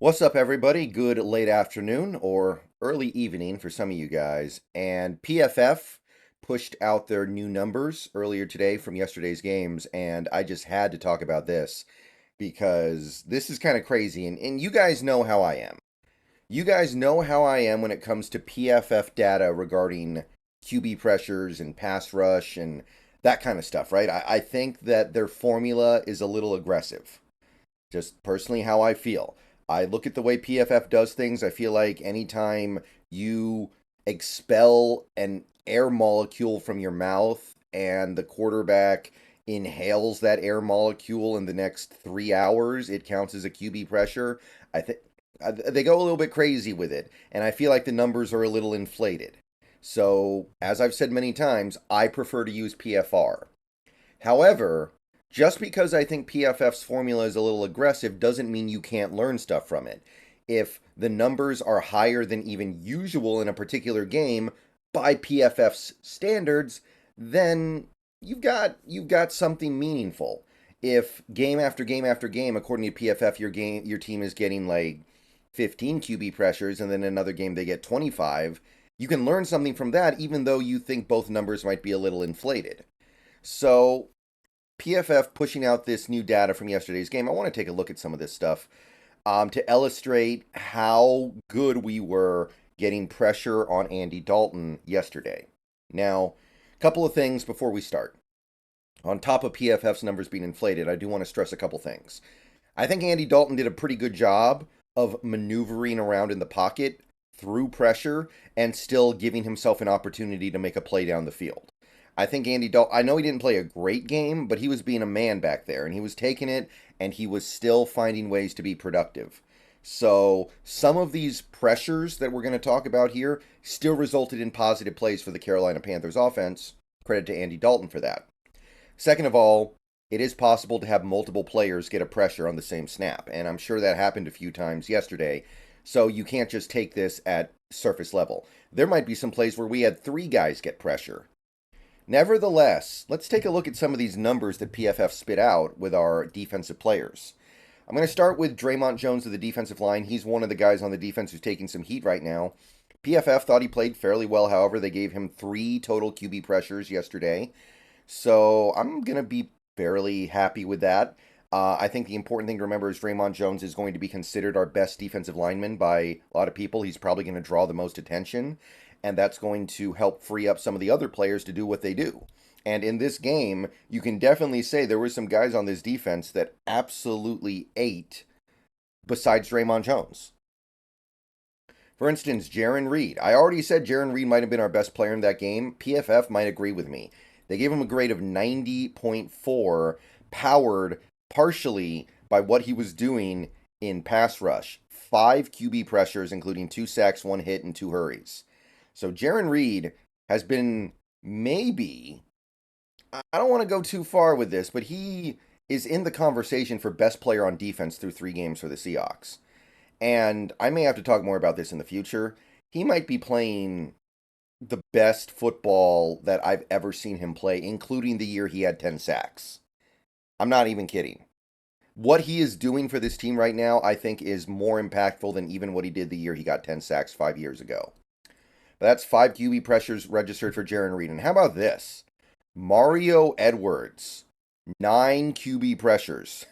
What's up, everybody? Good late afternoon or early evening for some of you guys. And PFF pushed out their new numbers earlier today from yesterday's games, and I just had to talk about this because this is kind of crazy. And you guys know how I am. You guys know how I am when it comes to PFF data regarding QB pressures and pass rush and that kind of stuff, right? I think that their formula is a little aggressive. Just personally, how I feel. I look at the way PFF does things. I feel like anytime you expel an air molecule from your mouth and the quarterback inhales that air molecule in the next 3 hours, it counts as a QB pressure. I think they go a little bit crazy with it, and I feel like the numbers are a little inflated. So, as I've said many times, I prefer to use PFR. However, just because I think PFF's formula is a little aggressive doesn't mean you can't learn stuff from it. If the numbers are higher than even usual in a particular game by PFF's standards, then you've got something meaningful. If game after game after game, according to PFF, your team is getting like 15 QB pressures, and then another game they get 25, you can learn something from that, even though you think both numbers might be a little inflated. So PFF pushing out this new data from yesterday's game. I want to take a look at some of this stuff to illustrate how good we were getting pressure on Andy Dalton yesterday. Now, a couple of things before we start. On top of PFF's numbers being inflated, I do want to stress a couple things. I think Andy Dalton did a pretty good job of maneuvering around in the pocket through pressure and still giving himself an opportunity to make a play down the field. I think Andy Dalton, I know he didn't play a great game, but he was being a man back there and he was taking it and he was still finding ways to be productive. So some of these pressures that we're going to talk about here still resulted in positive plays for the Carolina Panthers offense. Credit to Andy Dalton for that. Second of all, it is possible to have multiple players get a pressure on the same snap, and I'm sure that happened a few times yesterday. So you can't just take this at surface level. There might be some plays where we had three guys get pressure. Nevertheless, let's take a look at some of these numbers that PFF spit out with our defensive players. I'm going to start with Dre'Mont Jones of the defensive line. He's one of the guys on the defense who's taking some heat right now. PFF thought he played fairly well. However, they gave him 3 total QB pressures yesterday. So I'm going to be fairly happy with that. I think the important thing to remember is Dre'Mont Jones is going to be considered our best defensive lineman by a lot of people. He's probably going to draw the most attention, and that's going to help free up some of the other players to do what they do. And in this game, you can definitely say there were some guys on this defense that absolutely ate besides Dre'Mont Jones. For instance, Jarran Reed. I already said Jarran Reed might have been our best player in that game. PFF might agree with me. They gave him a grade of 90.4, powered partially by what he was doing in pass rush. 5 QB pressures, including 2 sacks, 1 hit, and 2 hurries. So Jarran Reed has been maybe, I don't want to go too far with this, but he is in the conversation for best player on defense through 3 games for the Seahawks. And I may have to talk more about this in the future. He might be playing the best football that I've ever seen him play, including the year he had 10 sacks. I'm not even kidding. What he is doing for this team right now, I think, is more impactful than even what he did the year he got 10 sacks 5 years ago. But that's 5 QB pressures registered for Jarran Reed. And how about this? Mario Edwards, 9 QB pressures.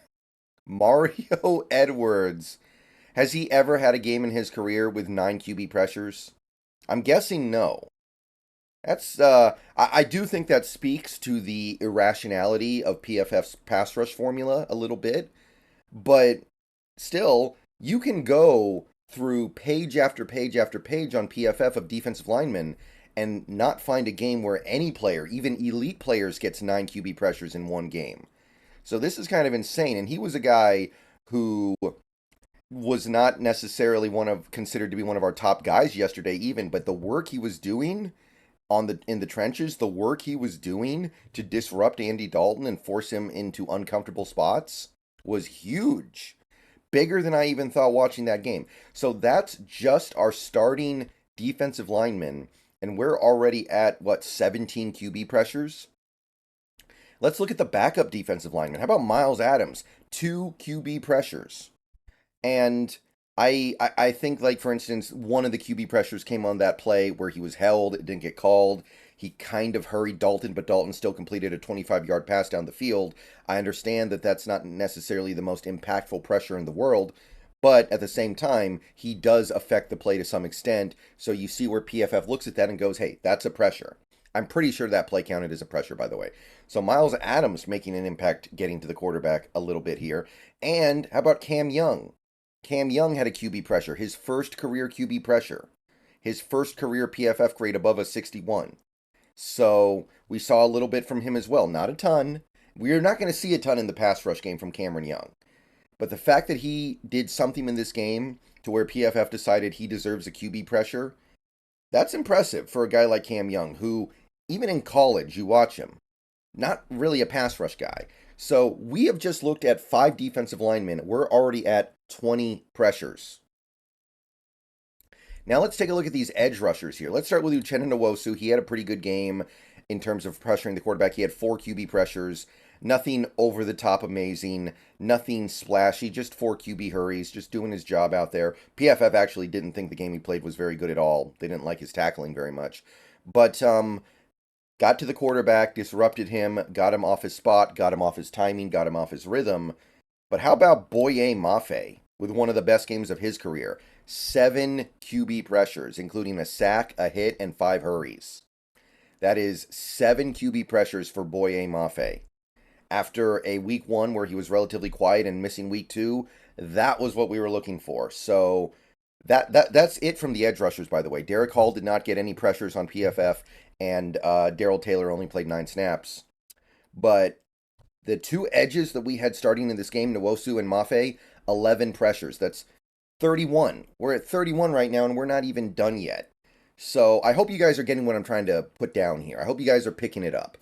Mario Edwards. Has he ever had a game in his career with 9 QB pressures? I'm guessing no. That's I do think that speaks to the irrationality of PFF's pass rush formula a little bit, but still, you can go through page after page after page on PFF of defensive linemen and not find a game where any player, even elite players, gets 9 QB pressures in one game. So this is kind of insane, and he was a guy who was not necessarily considered to be one of our top guys yesterday even, but the work he was doing in the trenches, the work he was doing to disrupt Andy Dalton and force him into uncomfortable spots was huge. Bigger than I even thought watching that game. So that's just our starting defensive linemen, and we're already at 17 QB pressures. Let's look at the backup defensive lineman. How about Miles Adams? 2 QB pressures. And I think, like, for instance, one of the QB pressures came on that play where he was held, it didn't get called. He kind of hurried Dalton, but Dalton still completed a 25-yard pass down the field. I understand that that's not necessarily the most impactful pressure in the world, but at the same time, he does affect the play to some extent. So you see where PFF looks at that and goes, hey, that's a pressure. I'm pretty sure that play counted as a pressure, by the way. So Miles Adams making an impact getting to the quarterback a little bit here. And how about Cam Young? Cam Young had a QB pressure, his first career QB pressure, his first career PFF grade above a 61. So we saw a little bit from him as well. Not a ton. We're not going to see a ton in the pass rush game from Cameron Young. But the fact that he did something in this game to where PFF decided he deserves a QB pressure, that's impressive for a guy like Cam Young, who, even in college, you watch him, not really a pass rush guy. So we have just looked at 5 defensive linemen. We're already at 20 pressures. Now let's take a look at these edge rushers here. Let's start with Uchenna Nwosu. He had a pretty good game in terms of pressuring the quarterback. He had 4 QB pressures. Nothing over the top amazing. Nothing splashy. Just 4 QB hurries. Just doing his job out there. PFF actually didn't think the game he played was very good at all. They didn't like his tackling very much. But got to the quarterback, disrupted him, got him off his spot, got him off his timing, got him off his rhythm. But how about Boye Mafe with one of the best games of his career? 7 QB pressures, including a sack, a hit, and 5 hurries. That is 7 QB pressures for Boye Mafe. After a week 1 where he was relatively quiet and missing week 2, that was what we were looking for. So that's it from the edge rushers, by the way. Derek Hall did not get any pressures on PFF, and Darrell Taylor only played 9 snaps. But the 2 edges that we had starting in this game, Nwosu and Mafe, 11 pressures. That's 31. We're at 31 right now, and we're not even done yet. So I hope you guys are getting what I'm trying to put down here. I hope you guys are picking it up.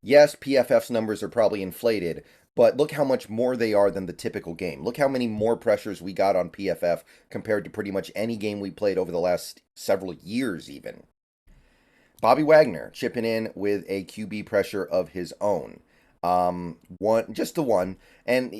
Yes, PFF's numbers are probably inflated, but look how much more they are than the typical game. Look how many more pressures we got on PFF compared to pretty much any game we played over the last several years even. Bobby Wagner chipping in with a QB pressure of his own. Just the one. And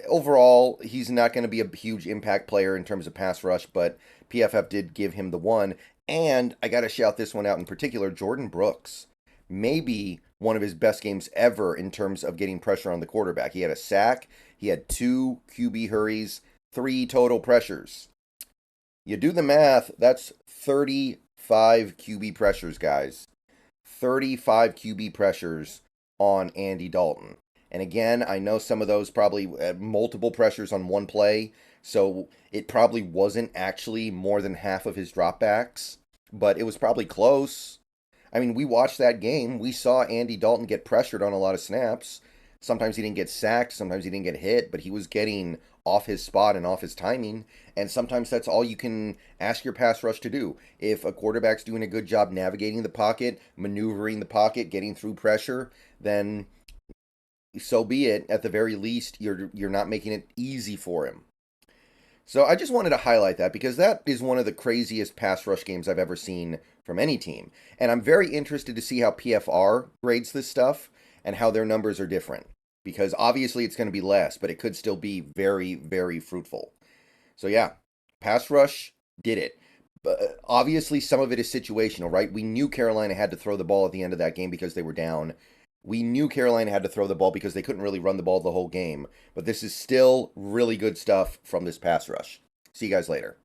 overall, he's not going to be a huge impact player in terms of pass rush, but PFF did give him the one. And I got to shout this one out in particular, Jordan Brooks. Maybe one of his best games ever in terms of getting pressure on the quarterback. He had a sack, he had 2 QB hurries, 3 total pressures. You do the math, that's 35 QB pressures, guys. 35 QB pressures on Andy Dalton. And again, I know some of those probably multiple pressures on one play, so it probably wasn't actually more than half of his dropbacks, but it was probably close. I mean, we watched that game. We saw Andy Dalton get pressured on a lot of snaps. Sometimes he didn't get sacked, sometimes he didn't get hit, but he was getting off his spot and off his timing. And sometimes that's all you can ask your pass rush to do. If a quarterback's doing a good job navigating the pocket, maneuvering the pocket, getting through pressure, then so be it. At the very least, you're not making it easy for him. So I just wanted to highlight that because that is one of the craziest pass rush games I've ever seen from any team. And I'm very interested to see how PFR grades this stuff and how their numbers are different. Because obviously it's going to be less, but it could still be very, very fruitful. So yeah, pass rush did it. But obviously some of it is situational, right? We knew Carolina had to throw the ball at the end of that game because they were down. We knew Carolina had to throw the ball because they couldn't really run the ball the whole game. But this is still really good stuff from this pass rush. See you guys later.